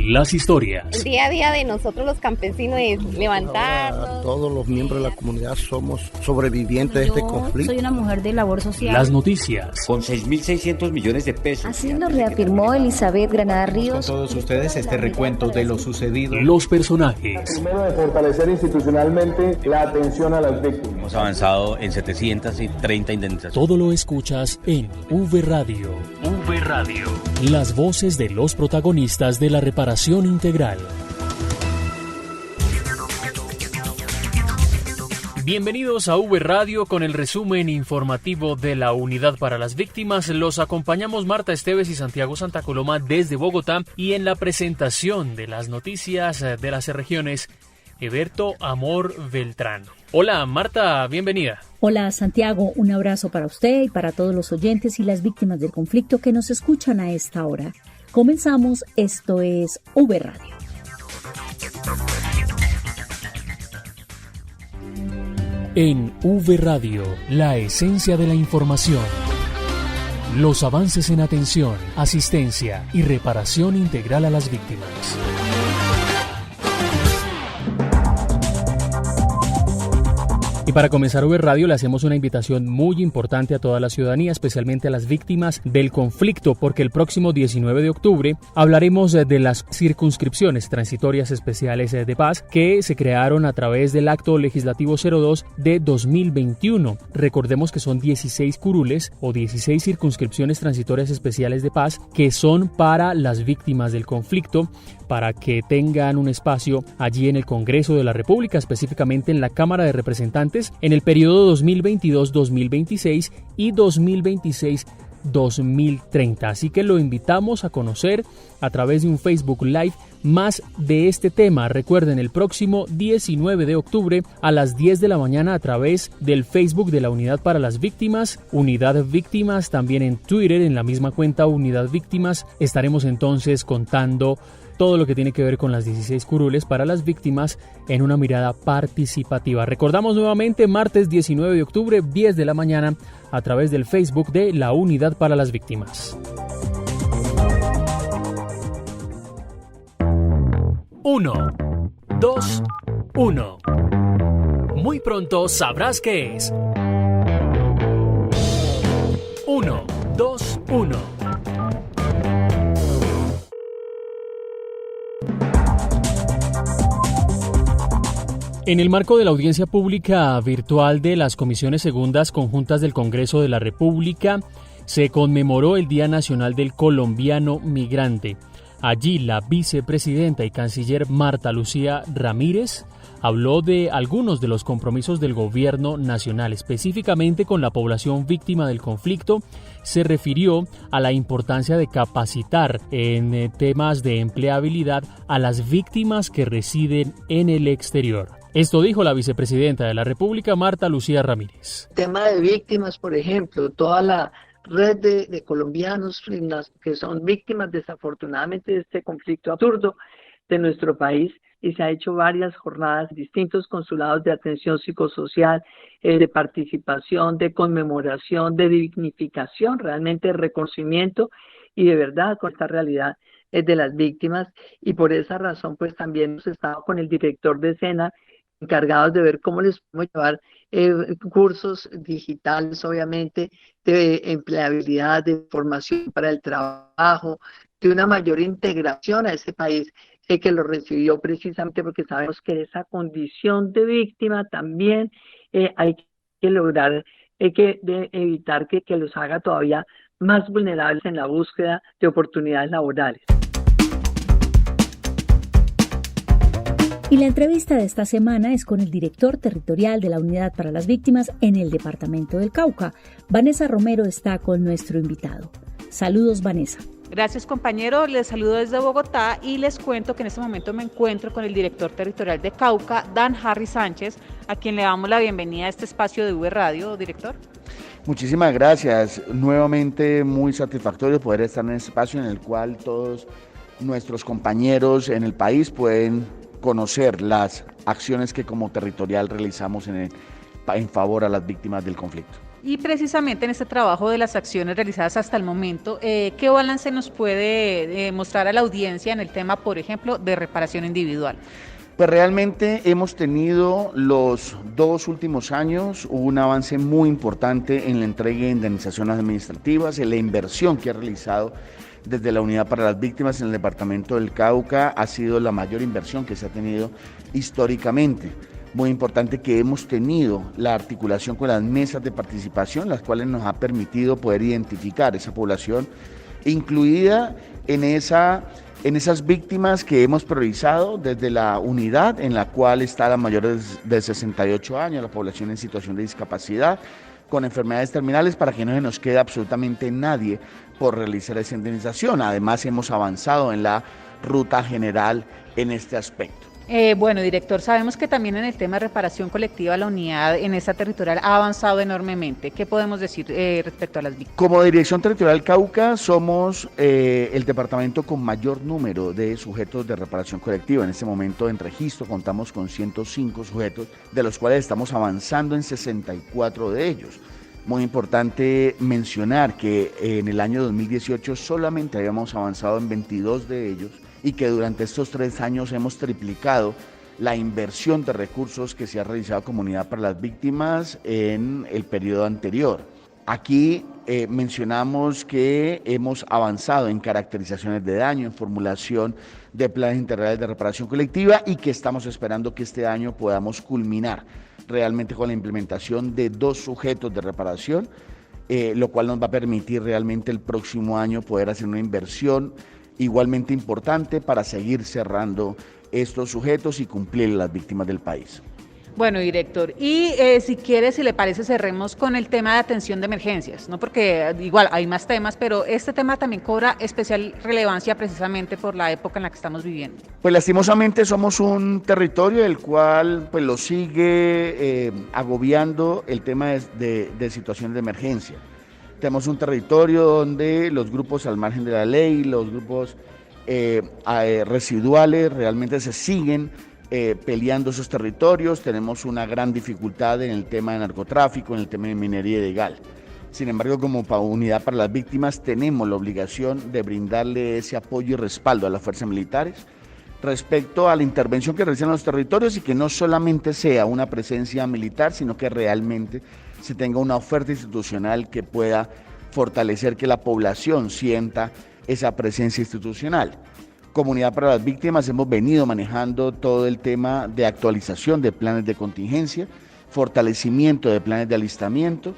las historias. El día a día de nosotros los campesinos es levantarnos. Todos los miembros de la comunidad somos sobrevivientes de este conflicto. Soy una mujer de labor social. Las noticias. Con 6.600 millones de pesos. Así lo reafirmó Elizabeth Granada Ríos. Con todos ustedes este recuento de lo sucedido. Los personajes. Primero, de fortalecer institucionalmente la atención a las víctimas. Hemos avanzado en 730 indemnizaciones. Todo lo escuchas en V Radio. V Radio. Las voces de los protagonistas de la reparación integral. Bienvenidos a V Radio con el resumen informativo de la Unidad para las Víctimas. Los acompañamos Marta Esteves y Santiago Santa Coloma desde Bogotá, y en la presentación de las noticias de las regiones, Eberto Amor Beltrán. Hola Marta, bienvenida. Hola Santiago, un abrazo para usted y para todos los oyentes y las víctimas del conflicto que nos escuchan a esta hora. Comenzamos, esto es V Radio. En V Radio, la esencia de la información. Los avances en atención, asistencia y reparación integral a las víctimas. Y para comenzar V Radio le hacemos una invitación muy importante a toda la ciudadanía, especialmente a las víctimas del conflicto, porque el próximo 19 de octubre hablaremos de las circunscripciones transitorias especiales de paz que se crearon a través del Acto Legislativo 02 de 2021. Recordemos que son 16 curules o 16 circunscripciones transitorias especiales de paz que son para las víctimas del conflicto, para que tengan un espacio allí en el Congreso de la República, específicamente en la Cámara de Representantes, en el periodo 2022-2026 y 2026-2030. Así que lo invitamos a conocer a través de un Facebook Live más de este tema. Recuerden, el próximo 19 de octubre a las 10 de la mañana a través del Facebook de la Unidad para las Víctimas, Unidad Víctimas, también en Twitter, en la misma cuenta Unidad Víctimas. Estaremos entonces contando todo lo que tiene que ver con las 16 curules para las víctimas en una mirada participativa. Recordamos nuevamente, martes 19 de octubre, 10 de la mañana, a través del Facebook de la Unidad para las Víctimas. 1, 2, 1. Muy pronto sabrás qué es. 1, 2, 1. En el marco de la audiencia pública virtual de las Comisiones Segundas Conjuntas del Congreso de la República, se conmemoró el Día Nacional del Colombiano Migrante. Allí la vicepresidenta y canciller Marta Lucía Ramírez habló de algunos de los compromisos del gobierno nacional, específicamente con la población víctima del conflicto. Se refirió a la importancia de capacitar en temas de empleabilidad a las víctimas que residen en el exterior. Esto dijo la vicepresidenta de la República, Marta Lucía Ramírez. El tema de víctimas, por ejemplo, toda la red de colombianos que son víctimas desafortunadamente de este conflicto absurdo de nuestro país, y se ha hecho varias jornadas, distintos consulados de atención psicosocial, de participación, de conmemoración, de dignificación, realmente de reconocimiento y de verdad con esta realidad de las víctimas. Y por esa razón pues también hemos estado con el director de SENA encargados de ver cómo les podemos llevar cursos digitales, obviamente, de empleabilidad, de formación para el trabajo, de una mayor integración a ese país que lo recibió, precisamente porque sabemos que esa condición de víctima también hay que lograr, evitar que los haga todavía más vulnerables en la búsqueda de oportunidades laborales. Y la entrevista de esta semana es con el director territorial de la Unidad para las Víctimas en el departamento del Cauca. Vanessa Romero está con nuestro invitado. Saludos, Vanessa. Gracias, compañero. Les saludo desde Bogotá y les cuento que en este momento me encuentro con el director territorial de Cauca, Dan Harry Sánchez, a quien le damos la bienvenida a este espacio de V Radio. Director. Muchísimas gracias. Nuevamente muy satisfactorio poder estar en este espacio en el cual todos nuestros compañeros en el país pueden conocer las acciones que como territorial realizamos en favor a las víctimas del conflicto. Y precisamente en este trabajo de las acciones realizadas hasta el momento, ¿qué balance nos puede mostrar a la audiencia en el tema, por ejemplo, de reparación individual? Pues realmente hemos tenido los 2 últimos años un avance muy importante en la entrega de indemnizaciones administrativas, en la inversión que ha realizado desde la Unidad para las Víctimas en el Departamento del Cauca. Ha sido la mayor inversión que se ha tenido históricamente. Muy importante que hemos tenido la articulación con las mesas de participación, las cuales nos ha permitido poder identificar esa población incluida en esas víctimas que hemos priorizado desde la unidad en la cual está la mayores de 68 años, la población en situación de discapacidad, con enfermedades terminales, para que no se nos quede absolutamente nadie por realizar esa indemnización. Además, hemos avanzado en la ruta general en este aspecto. Bueno, director, sabemos que también en el tema de reparación colectiva la unidad en esta territorial ha avanzado enormemente. ¿Qué podemos decir respecto a las víctimas? Como Dirección Territorial Cauca somos el departamento con mayor número de sujetos de reparación colectiva. En este momento en registro contamos con 105 sujetos, de los cuales estamos avanzando en 64 de ellos. Muy importante mencionar que en el año 2018 solamente habíamos avanzado en 22 de ellos, y que durante estos 3 años hemos triplicado la inversión de recursos que se ha realizado como Unidad para las Víctimas en el periodo anterior. Aquí mencionamos que hemos avanzado en caracterizaciones de daño, en formulación de planes integrales de reparación colectiva, y que estamos esperando que este año podamos culminar realmente con la implementación de 2 sujetos de reparación, lo cual nos va a permitir realmente el próximo año poder hacer una inversión igualmente importante para seguir cerrando estos sujetos y cumplir las víctimas del país. Bueno, director, y si le parece, cerremos con el tema de atención de emergencias, ¿no? Porque igual hay más temas, pero este tema también cobra especial relevancia precisamente por la época en la que estamos viviendo. Pues lastimosamente somos un territorio el cual pues lo sigue agobiando el tema de situaciones de emergencia. Tenemos un territorio donde los grupos al margen de la ley, los grupos residuales realmente se siguen peleando esos territorios. Tenemos una gran dificultad en el tema de narcotráfico, en el tema de minería ilegal. Sin embargo, como Unidad para las Víctimas tenemos la obligación de brindarle ese apoyo y respaldo a las fuerzas militares respecto a la intervención que realizan los territorios, y que no solamente sea una presencia militar, sino que realmente se tenga una oferta institucional que pueda fortalecer que la población sienta esa presencia institucional. Comunidad para las Víctimas hemos venido manejando todo el tema de actualización de planes de contingencia, fortalecimiento de planes de alistamiento,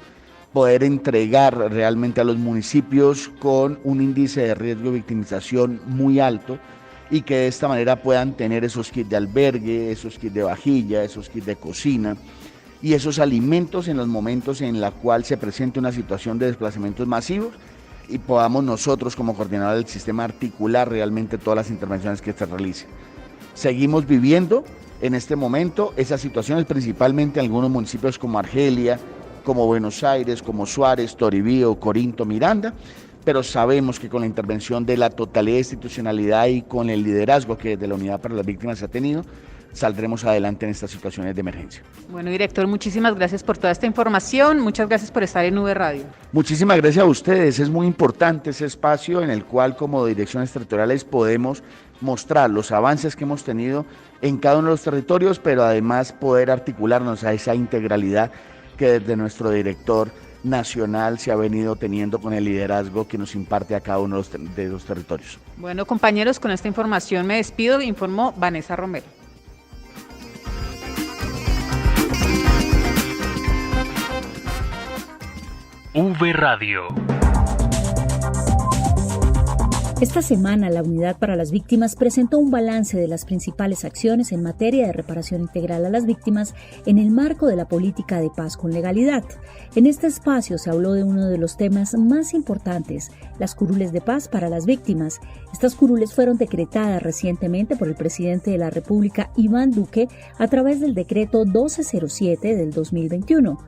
poder entregar realmente a los municipios con un índice de riesgo de victimización muy alto, y que de esta manera puedan tener esos kits de albergue, esos kits de vajilla, esos kits de cocina y esos alimentos en los momentos en los cuales se presente una situación de desplazamientos masivos, y podamos nosotros como coordinador del sistema articular realmente todas las intervenciones que se realicen. Seguimos viviendo en este momento esas situaciones, principalmente en algunos municipios como Argelia, como Buenos Aires, como Suárez, Toribío, Corinto, Miranda, pero sabemos que con la intervención de la totalidad de institucionalidad y con el liderazgo que desde la Unidad para las Víctimas se ha tenido, saldremos adelante en estas situaciones de emergencia. Bueno, director, muchísimas gracias por toda esta información, muchas gracias por estar en V Radio. Muchísimas gracias a ustedes, es muy importante ese espacio en el cual como direcciones territoriales podemos mostrar los avances que hemos tenido en cada uno de los territorios, pero además poder articularnos a esa integralidad que desde nuestro director nacional se ha venido teniendo con el liderazgo que nos imparte a cada uno de los territorios. Bueno, compañeros, con esta información me despido, informó Vanessa Romero. V Radio. Esta semana, la Unidad para las Víctimas presentó un balance de las principales acciones en materia de reparación integral a las víctimas en el marco de la política de paz con legalidad. En este espacio se habló de uno de los temas más importantes, las curules de paz para las víctimas. Estas curules fueron decretadas recientemente por el presidente de la República, Iván Duque, a través del decreto 1207 del 2021.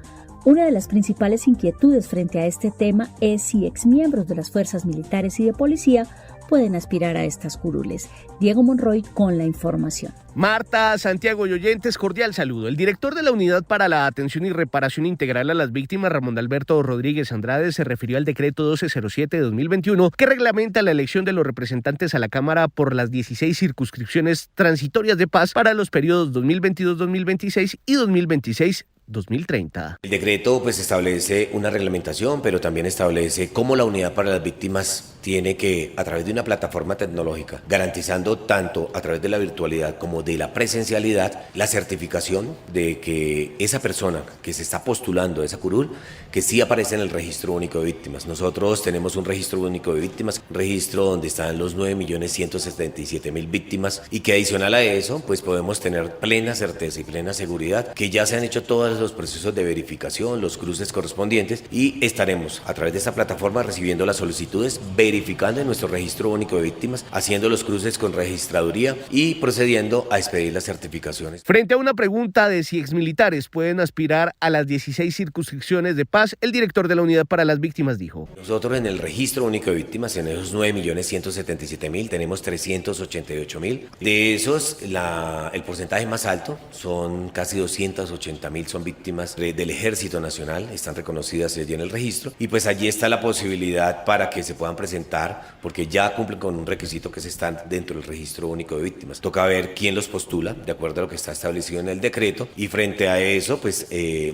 Una de las principales inquietudes frente a este tema es si exmiembros de las fuerzas militares y de policía pueden aspirar a estas curules. Diego Monroy con la información. Marta, Santiago y oyentes, cordial saludo. El director de la Unidad para la Atención y Reparación Integral a las Víctimas, Ramón Alberto Rodríguez Andrade, se refirió al decreto 1207 de 2021 que reglamenta la elección de los representantes a la Cámara por las 16 circunscripciones transitorias de paz para los periodos 2022-2026 y 2026-2030. El decreto establece una reglamentación, pero también establece cómo la Unidad para las Víctimas tiene que, a través de una plataforma tecnológica, garantizando tanto a través de la virtualidad como de la presencialidad, la certificación de que esa persona que se está postulando a esa curul, que sí aparece en el registro único de víctimas. Nosotros tenemos un registro único de víctimas, un registro donde están los 9.177.000 víctimas y que adicional a eso, podemos tener plena certeza y plena seguridad que ya se han hecho todos los procesos de verificación, los cruces correspondientes y estaremos a través de esta plataforma recibiendo las solicitudes, verificando en nuestro registro único de víctimas, haciendo los cruces con registraduría y procediendo a expedir las certificaciones. Frente a una pregunta de si exmilitares pueden aspirar a las 16 circunscripciones de paz, el director de la Unidad para las Víctimas dijo: Nosotros en el registro único de víctimas, en esos 9.177.000, tenemos 388.000. De esos, el porcentaje más alto son casi 280.000, son víctimas del Ejército Nacional, están reconocidas allí en el registro y allí está la posibilidad para que se puedan presentar porque ya cumplen con un requisito que se están dentro del registro único de víctimas. Toca ver quién los postula de acuerdo a lo que está establecido en el decreto y frente a eso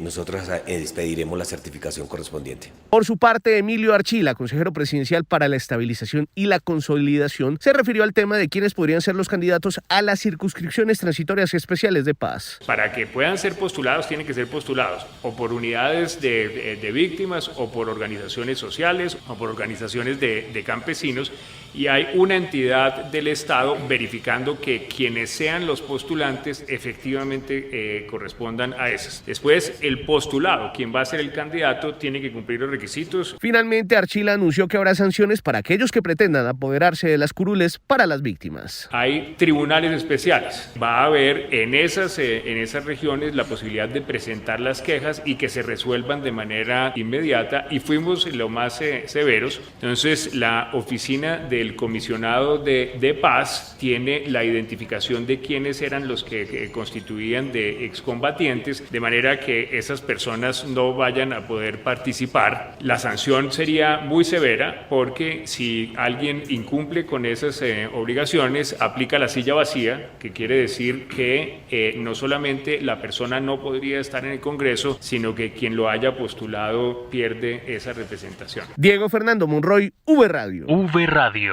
nosotros expediremos la certificación correspondiente. Por su parte, Emilio Archila, consejero presidencial para la estabilización y la consolidación, se refirió al tema de quiénes podrían ser los candidatos a las circunscripciones transitorias especiales de paz. Para que puedan ser postulados, tienen que ser postulados o por unidades de víctimas o por organizaciones sociales o por organizaciones de campesinos, y hay una entidad del Estado verificando que quienes sean los postulantes efectivamente correspondan a esas. Después, el postulado, quien va a ser el candidato, tiene que cumplir los requisitos. Finalmente, Archila anunció que habrá sanciones para aquellos que pretendan apoderarse de las curules para las víctimas. Hay tribunales especiales. Va a haber en esas regiones la posibilidad de presentar las quejas y que se resuelvan de manera inmediata, y fuimos lo más severos. Entonces, la oficina del comisionado de paz tiene la identificación de quiénes eran los que constituían de excombatientes, de manera que esas personas no vayan a poder participar. La sanción sería muy severa porque si alguien incumple con esas obligaciones, aplica la silla vacía, que quiere decir que no solamente la persona no podría estar en el Congreso, sino que quien lo haya postulado pierde esa representación. Diego Fernando Monroy, V Radio. V Radio.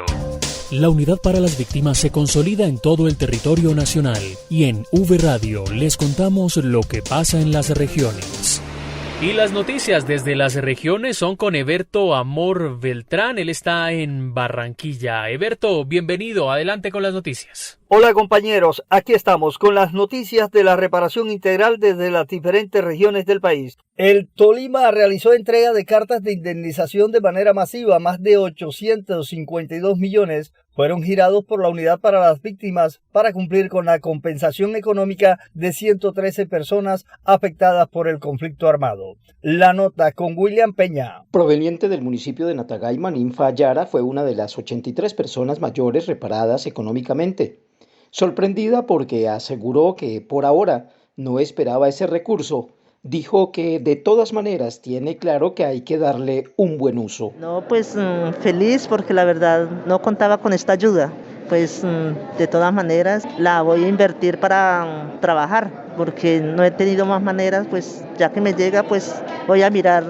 La Unidad para las Víctimas se consolida en todo el territorio nacional y en V Radio les contamos lo que pasa en las regiones. Y las noticias desde las regiones son con Eberto Amor Beltrán, él está en Barranquilla. Eberto, bienvenido, adelante con las noticias. Hola compañeros, aquí estamos con las noticias de la reparación integral desde las diferentes regiones del país. El Tolima realizó entrega de cartas de indemnización de manera masiva. Más de 852 millones fueron girados por la Unidad para las Víctimas para cumplir con la compensación económica de 113 personas afectadas por el conflicto armado. La nota con William Peña. Proveniente del municipio de Natagaima, Ninfa Yara fue una de las 83 personas mayores reparadas económicamente. Sorprendida porque aseguró que por ahora no esperaba ese recurso, dijo que de todas maneras tiene claro que hay que darle un buen uso. No, feliz porque la verdad no contaba con esta ayuda. De todas maneras la voy a invertir para trabajar porque no he tenido más maneras, ya que me llega voy a mirar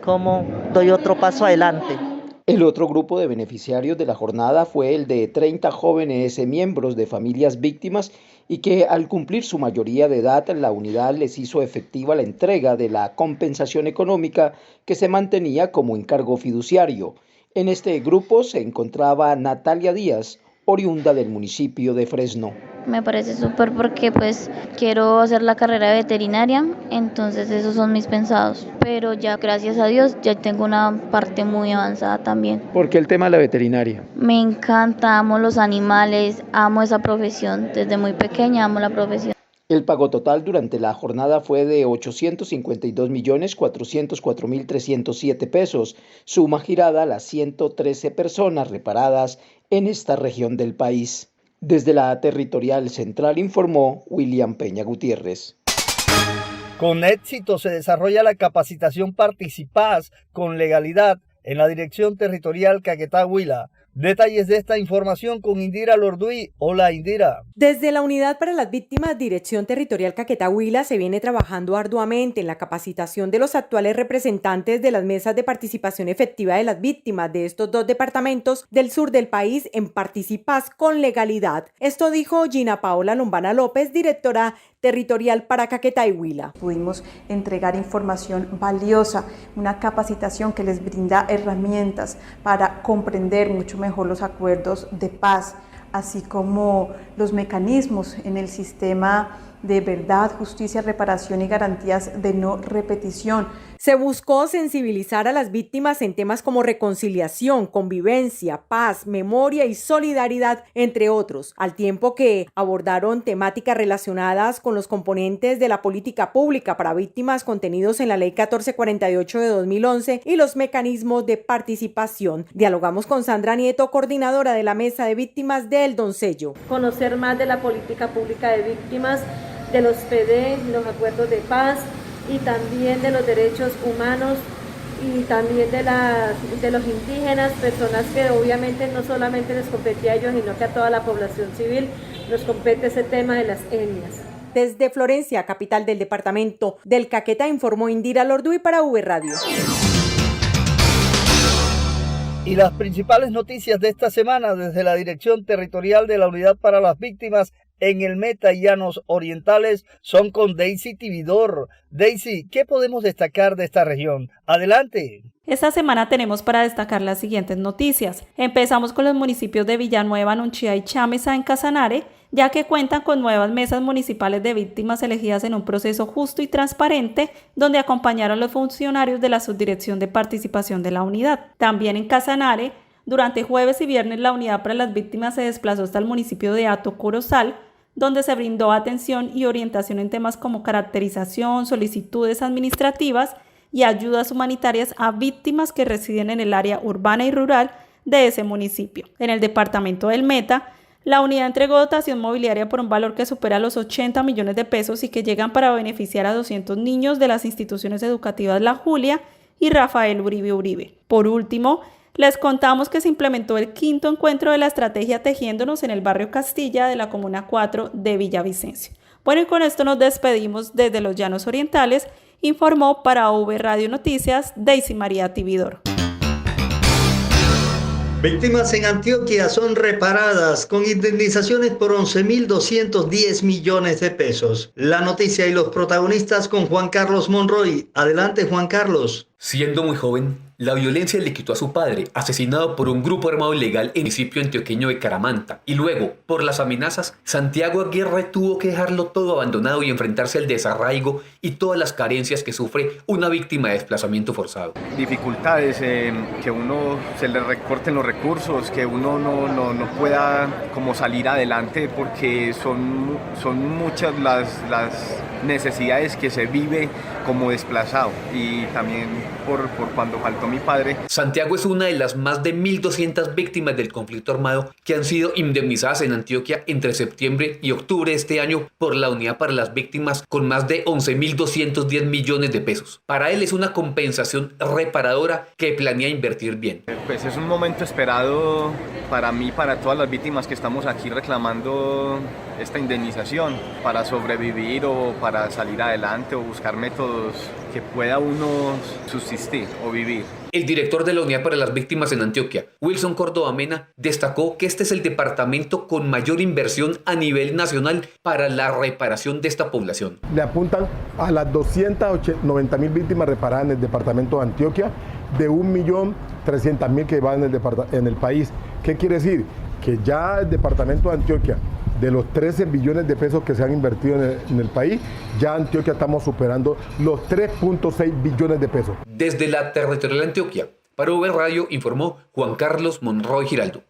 cómo doy otro paso adelante. El otro grupo de beneficiarios de la jornada fue el de 30 jóvenes miembros de familias víctimas y que al cumplir su mayoría de edad la unidad les hizo efectiva la entrega de la compensación económica que se mantenía como encargo fiduciario. En este grupo se encontraba Natalia Díaz, oriunda del municipio de Fresno. Me parece súper porque quiero hacer la carrera de veterinaria, entonces esos son mis pensados, pero ya gracias a Dios ya tengo una parte muy avanzada también. ¿Por qué el tema de la veterinaria? Me encanta, amo los animales, amo esa profesión, desde muy pequeña amo la profesión. El pago total durante la jornada fue de 852.404.307 pesos, suma girada a las 113 personas reparadas en esta región del país. Desde la Territorial Central informó William Peña Gutiérrez. Con éxito se desarrolla la capacitación Participaz con legalidad en la Dirección Territorial Caquetá Huila. Detalles de esta información con Indira Lorduy. Hola, Indira. Desde la Unidad para las Víctimas Dirección Territorial Caquetá Huila se viene trabajando arduamente en la capacitación de los actuales representantes de las mesas de participación efectiva de las víctimas de estos dos departamentos del sur del país en Participaz con legalidad. Esto dijo Gina Paola Lombana López, directora territorial para Caquetá y Huila. Pudimos entregar información valiosa, una capacitación que les brinda herramientas para comprender mucho mejor los acuerdos de paz, así como los mecanismos en el sistema de verdad, justicia, reparación y garantías de no repetición. Se buscó sensibilizar a las víctimas en temas como reconciliación, convivencia, paz, memoria y solidaridad, entre otros, al tiempo que abordaron temáticas relacionadas con los componentes de la política pública para víctimas contenidos en la Ley 1448 de 2011 y los mecanismos de participación. Dialogamos con Sandra Nieto, coordinadora de la Mesa de Víctimas de El Doncello. Conocer más de la política pública de víctimas, de los PD, los acuerdos de paz, y también de los derechos humanos y también de los indígenas, personas que obviamente no solamente les compete a ellos, sino que a toda la población civil nos compete ese tema de las etnias. Desde Florencia, capital del departamento del Caquetá, informó Indira Lorduy para V Radio. Y las principales noticias de esta semana desde la Dirección Territorial de la Unidad para las Víctimas en el Meta y Llanos Orientales son con Daisy Tibidor. Daisy, ¿qué podemos destacar de esta región? Adelante. Esta semana tenemos para destacar las siguientes noticias. Empezamos con los municipios de Villanueva, Nunchía y Chámeza en Casanare, ya que cuentan con nuevas mesas municipales de víctimas elegidas en un proceso justo y transparente, donde acompañaron los funcionarios de la Subdirección de Participación de la Unidad. También en Casanare, durante jueves y viernes, la Unidad para las Víctimas se desplazó hasta el municipio de Hato Corozal, donde se brindó atención y orientación en temas como caracterización, solicitudes administrativas y ayudas humanitarias a víctimas que residen en el área urbana y rural de ese municipio. En el departamento del Meta, la unidad entregó dotación mobiliaria por un valor que supera los 80 millones de pesos y que llegan para beneficiar a 200 niños de las instituciones educativas La Julia y Rafael Uribe Uribe. Por último, les contamos que se implementó el 5º encuentro de la estrategia Tejiéndonos en el barrio Castilla de la Comuna 4 de Villavicencio. Bueno, y con esto nos despedimos desde los Llanos Orientales, informó para V Radio Noticias Daisy María Tibidor. Víctimas en Antioquia son reparadas con indemnizaciones por 11.210 millones de pesos. La noticia y los protagonistas con Juan Carlos Monroy. Adelante, Juan Carlos. Siendo muy joven, la violencia le quitó a su padre, asesinado por un grupo armado ilegal en el municipio antioqueño de Caramanta. Y luego, por las amenazas, Santiago Aguirre tuvo que dejarlo todo abandonado y enfrentarse al desarraigo y todas las carencias que sufre una víctima de desplazamiento forzado. Dificultades, que uno se le recorten los recursos, que uno no pueda como salir adelante porque son muchas las necesidades que se vive como desplazado, y también por cuando faltó mi padre. Santiago es una de las más de 1.200 víctimas del conflicto armado que han sido indemnizadas en Antioquia entre septiembre y octubre de este año por la Unidad para las Víctimas con más de 11.210 millones de pesos. Para él es una compensación reparadora que planea invertir bien. Pues es un momento esperado para mí, para todas las víctimas que estamos aquí reclamando esta indemnización para sobrevivir o para salir adelante o buscar métodos que pueda uno subsistir o vivir. El director de la Unidad para las Víctimas en Antioquia, Wilson Córdoba Mena, destacó que este es el departamento con mayor inversión a nivel nacional para la reparación de esta población. Le apuntan a las 290.000 víctimas reparadas en el departamento de Antioquia, de 1.300.000 que van en el país. ¿Qué quiere decir? Que ya el departamento de Antioquia, de los 13 billones de pesos que se han invertido en el país, ya Antioquia estamos superando los 3.6 billones de pesos. Desde la Territorial Antioquia, para V Radio informó Juan Carlos Monroy Giraldo.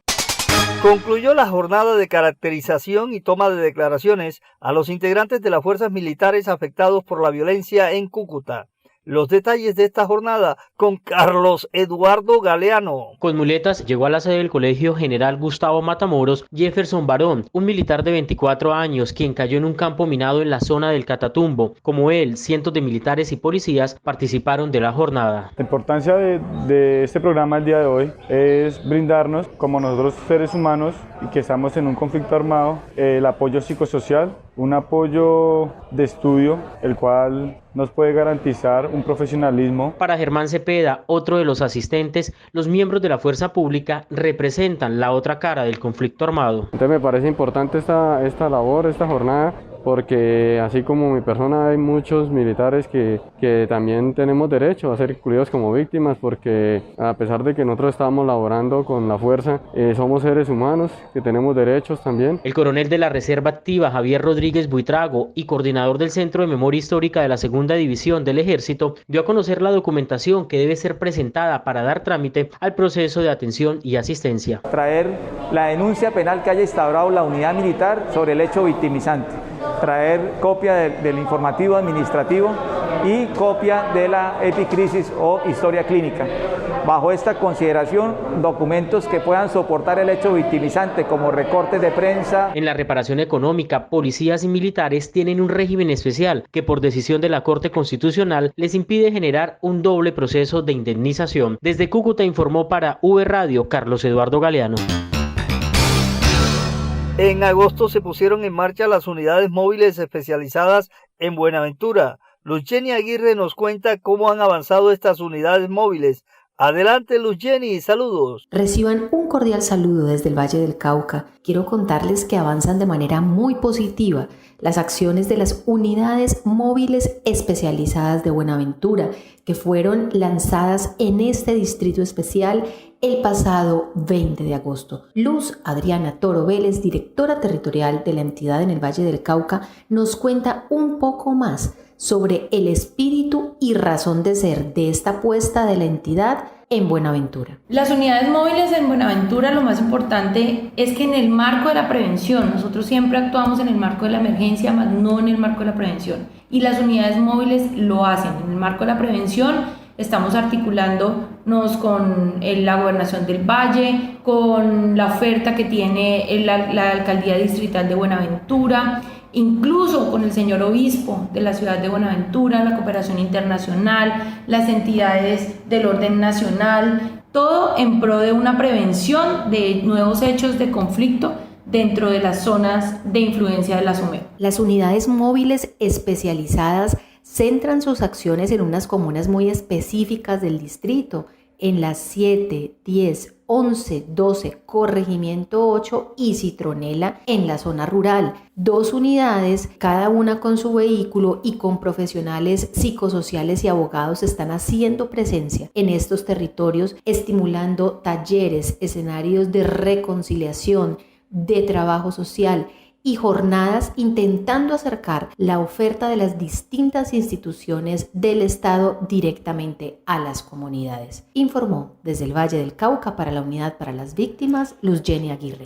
Concluyó la jornada de caracterización y toma de declaraciones a los integrantes de las fuerzas militares afectados por la violencia en Cúcuta. Los detalles de esta jornada con Carlos Eduardo Galeano. Con muletas llegó a la sede del Colegio General Gustavo Matamoros Jefferson Barón, un militar de 24 años quien cayó en un campo minado en la zona del Catatumbo. Como él, cientos de militares y policías participaron de la jornada. La importancia de este programa el día de hoy es brindarnos, como nosotros seres humanos y que estamos en un conflicto armado, el apoyo psicosocial, un apoyo de estudio, el cual nos puede garantizar un profesionalismo. Para Germán Cepeda, otro de los asistentes, los miembros de la fuerza pública representan la otra cara del conflicto armado. Entonces me parece importante esta labor, esta jornada, porque así como mi persona hay muchos militares que también tenemos derecho a ser incluidos como víctimas, porque a pesar de que nosotros estamos laborando con la fuerza, somos seres humanos que tenemos derechos también. El coronel de la Reserva Activa, Javier Rodríguez Buitrago, y coordinador del Centro de Memoria Histórica de la Segunda División del Ejército, dio a conocer la documentación que debe ser presentada para dar trámite al proceso de atención y asistencia. Traer la denuncia penal que haya instaurado la unidad militar sobre el hecho victimizante. Traer copia del informativo administrativo y copia de la epicrisis o historia clínica. Bajo esta consideración, documentos que puedan soportar el hecho victimizante como recortes de prensa. En la reparación económica, policías y militares tienen un régimen especial que por decisión de la Corte Constitucional les impide generar un doble proceso de indemnización. Desde Cúcuta informó para V Radio Carlos Eduardo Galeano. En agosto se pusieron en marcha las unidades móviles especializadas en Buenaventura. Luzgeni Aguirre nos cuenta cómo han avanzado estas unidades móviles. Adelante, Luzgeni, saludos. Reciban un cordial saludo desde el Valle del Cauca. Quiero contarles que avanzan de manera muy positiva las acciones de las unidades móviles especializadas de Buenaventura, que fueron lanzadas en este distrito especial el pasado 20 de agosto. Luz Adriana Toro Vélez, directora territorial de la entidad en el Valle del Cauca, nos cuenta un poco más sobre el espíritu y razón de ser de esta apuesta de la entidad en Buenaventura. Las unidades móviles en Buenaventura, lo más importante es que en el marco de la prevención, nosotros siempre actuamos en el marco de la emergencia, más no en el marco de la prevención. Y las unidades móviles lo hacen. En el marco de la prevención estamos articulándonos con la Gobernación del Valle, con la oferta que tiene la Alcaldía Distrital de Buenaventura, incluso con el señor obispo de la ciudad de Buenaventura, la cooperación internacional, las entidades del orden nacional, todo en pro de una prevención de nuevos hechos de conflicto dentro de las zonas de influencia de la SUMEP. Las unidades móviles especializadas centran sus acciones en unas comunas muy específicas del distrito, en las 7, 10, 11, 12, Corregimiento 8 y Citronela en la zona rural. 2 unidades, cada una con su vehículo y con profesionales psicosociales y abogados, están haciendo presencia en estos territorios, estimulando talleres, escenarios de reconciliación, de trabajo social y jornadas intentando acercar la oferta de las distintas instituciones del Estado directamente a las comunidades. Informó desde el Valle del Cauca para la Unidad para las Víctimas, Luzgeni Aguirre.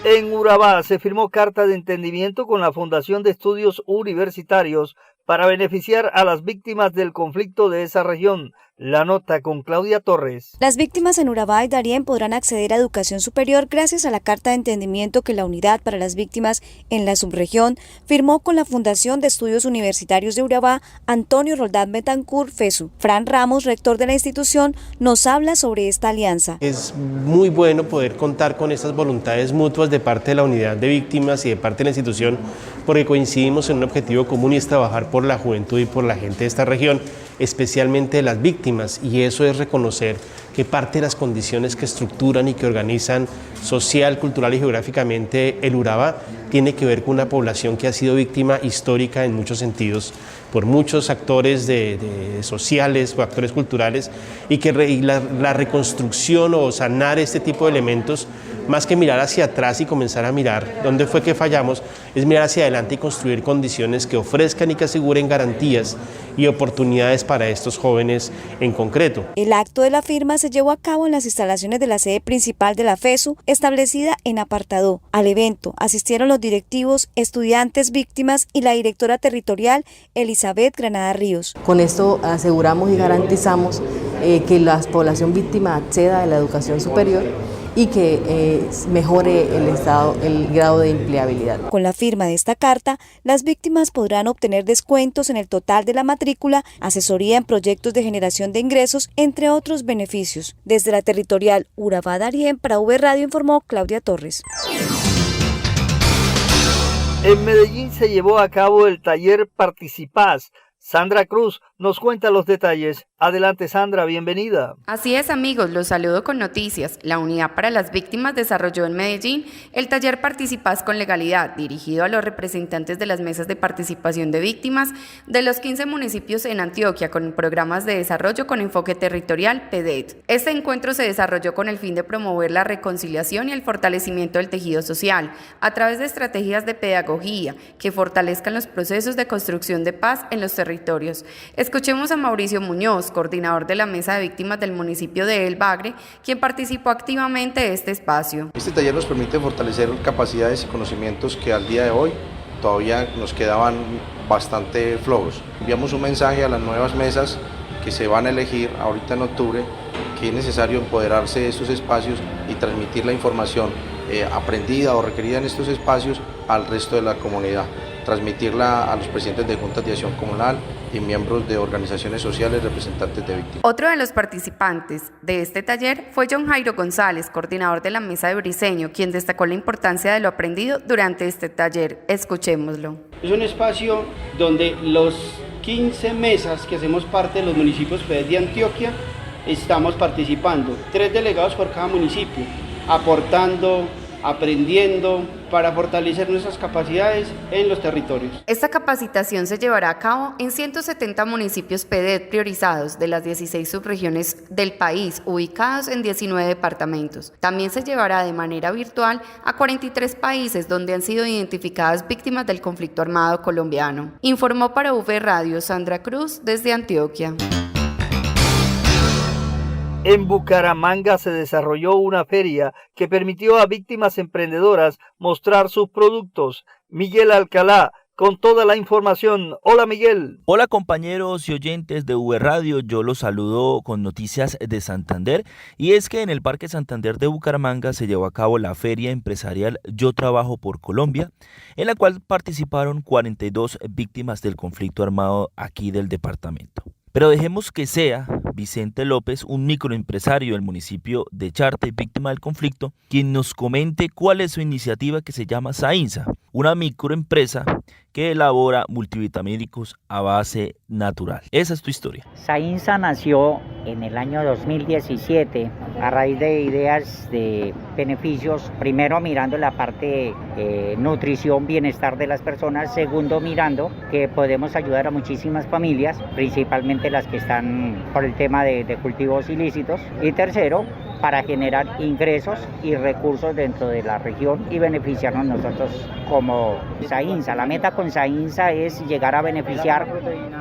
En Urabá se firmó carta de entendimiento con la Fundación de Estudios Universitarios para beneficiar a las víctimas del conflicto de esa región. La nota con Claudia Torres. Las víctimas en Urabá y Darién podrán acceder a educación superior gracias a la carta de entendimiento que la Unidad para las Víctimas en la subregión firmó con la Fundación de Estudios Universitarios de Urabá, Antonio Roldán Betancourt, FESU. Fran Ramos, rector de la institución, nos habla sobre esta alianza. Es muy bueno poder contar con estas voluntades mutuas de parte de la Unidad de Víctimas y de parte de la institución, porque coincidimos en un objetivo común y es trabajar por la juventud y por la gente de esta región, especialmente de las víctimas, y eso es reconocer que parte de las condiciones que estructuran y que organizan social, cultural y geográficamente el Urabá tiene que ver con una población que ha sido víctima histórica en muchos sentidos por muchos actores sociales o actores culturales, y que la reconstrucción o sanar este tipo de elementos más que mirar hacia atrás y comenzar a mirar dónde fue que fallamos, es mirar hacia adelante y construir condiciones que ofrezcan y que aseguren garantías y oportunidades para estos jóvenes en concreto. El acto de la firma se llevó a cabo en las instalaciones de la sede principal de la FESU, establecida en Apartadó. Al evento asistieron los directivos, estudiantes, víctimas y la directora territorial Elizabeth Granada Ríos. Con esto aseguramos y garantizamos que la población víctima acceda a la educación superior y que mejore el grado de empleabilidad. Con la firma de esta carta, las víctimas podrán obtener descuentos en el total de la matrícula, asesoría en proyectos de generación de ingresos, entre otros beneficios. Desde la territorial Urabá Darién, para V Radio informó Claudia Torres. En Medellín se llevó a cabo el taller Participás. Sandra Cruz nos cuenta los detalles. Adelante, Sandra, bienvenida. Así es, amigos, los saludo con noticias. La Unidad para las Víctimas desarrolló en Medellín el taller Participás con Legalidad, dirigido a los representantes de las mesas de participación de víctimas de los 15 municipios en Antioquia, con programas de desarrollo con enfoque territorial, PEDET. Este encuentro se desarrolló con el fin de promover la reconciliación y el fortalecimiento del tejido social, a través de estrategias de pedagogía que fortalezcan los procesos de construcción de paz en los territorios. Escuchemos a Mauricio Muñoz, coordinador de la Mesa de Víctimas del municipio de El Bagre, quien participó activamente de este espacio. Este taller nos permite fortalecer capacidades y conocimientos que al día de hoy todavía nos quedaban bastante flojos. Enviamos un mensaje a las nuevas mesas que se van a elegir ahorita en octubre, que es necesario empoderarse de estos espacios y transmitir la información aprendida o requerida en estos espacios al resto de la comunidad, transmitirla a los presidentes de juntas de acción comunal y miembros de organizaciones sociales representantes de víctimas. Otro de los participantes de este taller fue John Jairo González, coordinador de la Mesa de Briceño, quien destacó la importancia de lo aprendido durante este taller. Escuchémoslo. Es un espacio donde los 15 mesas que hacemos parte de los municipios PEDET de Antioquia estamos participando, 3 delegados por cada municipio, aportando, aprendiendo para fortalecer nuestras capacidades en los territorios. Esta capacitación se llevará a cabo en 170 municipios PEDET priorizados de las 16 subregiones del país, ubicados en 19 departamentos. También se llevará de manera virtual a 43 países donde han sido identificadas víctimas del conflicto armado colombiano. Informó para V Radio Sandra Cruz desde Antioquia. En Bucaramanga se desarrolló una feria que permitió a víctimas emprendedoras mostrar sus productos. Miguel Alcalá, con toda la información. Hola, Miguel. Hola, compañeros y oyentes de V Radio. Yo los saludo con noticias de Santander. Y es que en el Parque Santander de Bucaramanga se llevó a cabo la feria empresarial Yo Trabajo por Colombia, en la cual participaron 42 víctimas del conflicto armado aquí del departamento. Pero dejemos que sea Vicente López, un microempresario del municipio de Charte, víctima del conflicto, quien nos comente cuál es su iniciativa que se llama Sainza, una microempresa que elabora multivitamínicos a base natural. Esa es tu historia. Sainza nació en el año 2017 a raíz de ideas de beneficios, primero mirando la parte nutrición, bienestar de las personas, segundo mirando que podemos ayudar a muchísimas familias, principalmente las que están por el tema de cultivos ilícitos, y tercero, para generar ingresos y recursos dentro de la región y beneficiarnos nosotros como Sainza. La meta con Sainza es llegar a beneficiar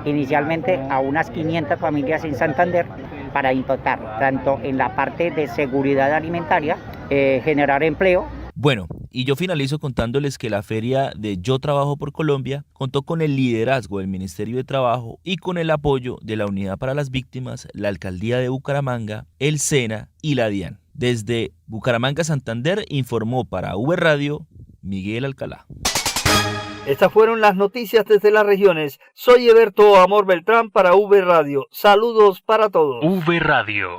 inicialmente a unas 500 familias en Santander para impactar tanto en la parte de seguridad alimentaria, generar empleo. Bueno, y yo finalizo contándoles que la feria de Yo Trabajo por Colombia contó con el liderazgo del Ministerio de Trabajo y con el apoyo de la Unidad para las Víctimas, la Alcaldía de Bucaramanga, el SENA y la DIAN. Desde Bucaramanga, Santander, informó para V Radio Miguel Alcalá. Estas fueron las noticias desde las regiones. Soy Eberto Amor Beltrán para V Radio. Saludos para todos. V Radio.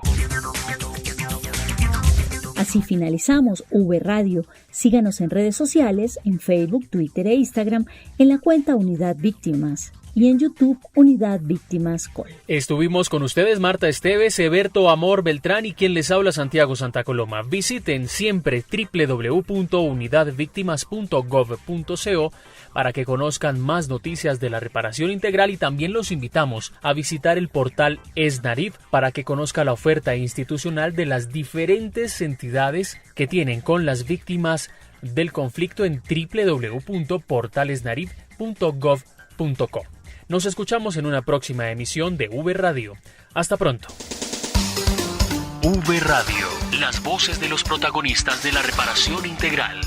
Así finalizamos V Radio. Síganos en redes sociales, en Facebook, Twitter e Instagram, en la cuenta Unidad Víctimas. y en YouTube Unidad Víctimas Col. Estuvimos con ustedes Marta Esteves, Eberto Amor Beltrán y quien les habla Santiago Santa Coloma. Visiten siempre www.unidadvictimas.gov.co para que conozcan más noticias de la reparación integral y también los invitamos a visitar el portal ESNARIF para que conozca la oferta institucional de las diferentes entidades que tienen con las víctimas del conflicto en www.portalesnarif.gov.co. Nos escuchamos en una próxima emisión de V Radio. Hasta pronto. V Radio, las voces de los protagonistas de la reparación integral.